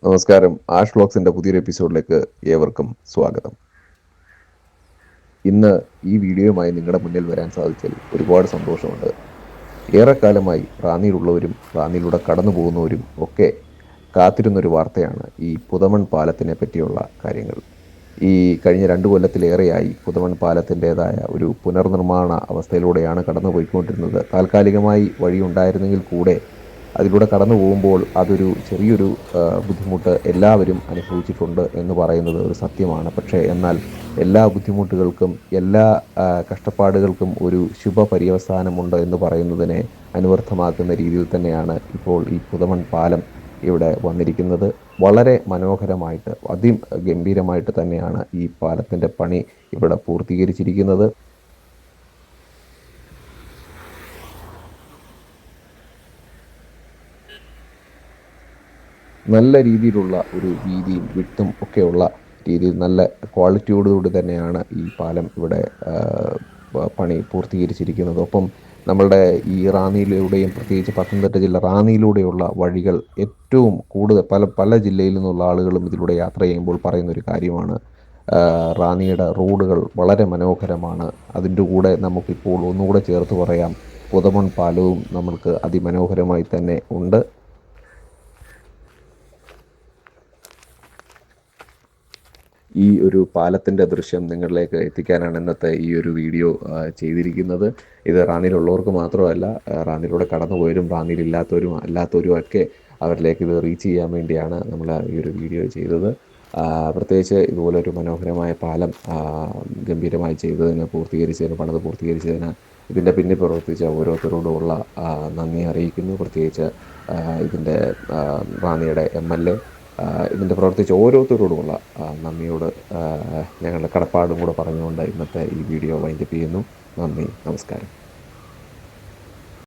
നമസ്കാരം. ആഷ് വ്ലോഗ്സിന്റെ പുതിയൊരു എപ്പിസോഡിലേക്ക് ഏവർക്കും സ്വാഗതം. ഇന്ന് ഈ വീഡിയോയുമായി നിങ്ങളുടെ മുന്നിൽ വരാൻ സാധിച്ചതിൽ ഒരുപാട് സന്തോഷമുണ്ട്. ഏറെക്കാലമായി റാന്നിയിലുള്ളവരും റാന്നിയിലൂടെ കടന്നു പോകുന്നവരും ഒക്കെ കാത്തിരുന്നൊരു വാർത്തയാണ് ഈ പുതമൺ പാലത്തിനെ പറ്റിയുള്ള കാര്യങ്ങൾ. ഈ കഴിഞ്ഞ 2 കൊല്ലത്തിലേറെയായി പുതമൺ പാലത്തിൻ്റെതായ ഒരു പുനർനിർമ്മാണ അവസ്ഥയിലൂടെയാണ് കടന്നു പോയിക്കൊണ്ടിരുന്നത്. താൽക്കാലികമായി വഴിയുണ്ടായിരുന്നെങ്കിൽ കൂടെ അതിലൂടെ കടന്നു പോകുമ്പോൾ അതൊരു ചെറിയൊരു ബുദ്ധിമുട്ട് എല്ലാവരും അനുഭവിച്ചിട്ടുണ്ട് എന്ന് പറയുന്നത് ഒരു സത്യമാണ്. പക്ഷേ എന്നാൽ എല്ലാ ബുദ്ധിമുട്ടുകൾക്കും എല്ലാ കഷ്ടപ്പാടുകൾക്കും ഒരു ശുഭപര്യവസാനമുണ്ട് എന്ന് പറയുന്നതിനെ അനുവർത്ഥമാക്കുന്ന രീതിയിൽ തന്നെയാണ് ഇപ്പോൾ ഈ പുതമൺ പാലം ഇവിടെ വന്നിരിക്കുന്നത്. വളരെ മനോഹരമായിട്ട് അതിഗംഭീരമായിട്ട് തന്നെയാണ് ഈ പാലത്തിൻ്റെ പണി ഇവിടെ പൂർത്തീകരിച്ചിരിക്കുന്നത്. നല്ല രീതിയിലുള്ള ഒരു വീതിയും വിട്ടും ഒക്കെയുള്ള രീതിയിൽ നല്ല ക്വാളിറ്റിയോടുകൂടി തന്നെയാണ് ഈ പാലം ഇവിടെ പണി പൂർത്തീകരിച്ചിരിക്കുന്നത്. ഒപ്പം നമ്മളുടെ ഈ റാന്നിയിലൂടെയും പ്രത്യേകിച്ച് പത്തനംതിട്ട ജില്ല റാന്നിയിലൂടെയുള്ള വഴികൾ ഏറ്റവും കൂടുതൽ പല പല ജില്ലയിൽ നിന്നുള്ള ആളുകളും ഇതിലൂടെ യാത്ര ചെയ്യുമ്പോൾ പറയുന്നൊരു കാര്യമാണ്. റാന്നിയുടെ റോഡുകൾ വളരെ മനോഹരമാണ്. അതിൻ്റെ കൂടെ നമുക്കിപ്പോൾ ഒന്നുകൂടെ ചേർത്ത് പറയാം, പുതമൺ പാലവും നമ്മൾക്ക് അതിമനോഹരമായി തന്നെ ഉണ്ട്. ഈ ഒരു പാലത്തിൻ്റെ ദൃശ്യം നിങ്ങളിലേക്ക് എത്തിക്കാനാണ് ഇന്നത്തെ ഈ ഒരു വീഡിയോ ചെയ്തിരിക്കുന്നത്. ഇത് റാന്നിയിലുള്ളവർക്ക് മാത്രമല്ല, റാന്നിയിലൂടെ കടന്നുപോയവരും അല്ലാത്തവരും ഒക്കെ അവരിലേക്ക് ഇത് റീച്ച് ചെയ്യാൻ വേണ്ടിയാണ് നമ്മൾ ഈ ഒരു വീഡിയോ ചെയ്തത്. പ്രത്യേകിച്ച് ഇതുപോലൊരു മനോഹരമായ പാലം ഗംഭീരമായി പണിത് പൂർത്തീകരിച്ചതിന് ഇതിൻ്റെ പിന്നിൽ പ്രവർത്തിച്ച ഓരോരുത്തരോടുമുള്ള നന്ദി അറിയിക്കുന്നു. പ്രത്യേകിച്ച് ഇതിൻ്റെ റാന്നിയുടെ MLA, ഇതിൻ്റെ പ്രവർത്തിച്ച ഓരോരുത്തരോടുമുള്ള നന്ദിയോട് ഞങ്ങളുടെ കടപ്പാടും കൂടെ പറഞ്ഞുകൊണ്ട് ഇന്നത്തെ ഈ വീഡിയോ വൈൻഡപ്പ് ചെയ്യുന്നു. നന്ദി, നമസ്കാരം.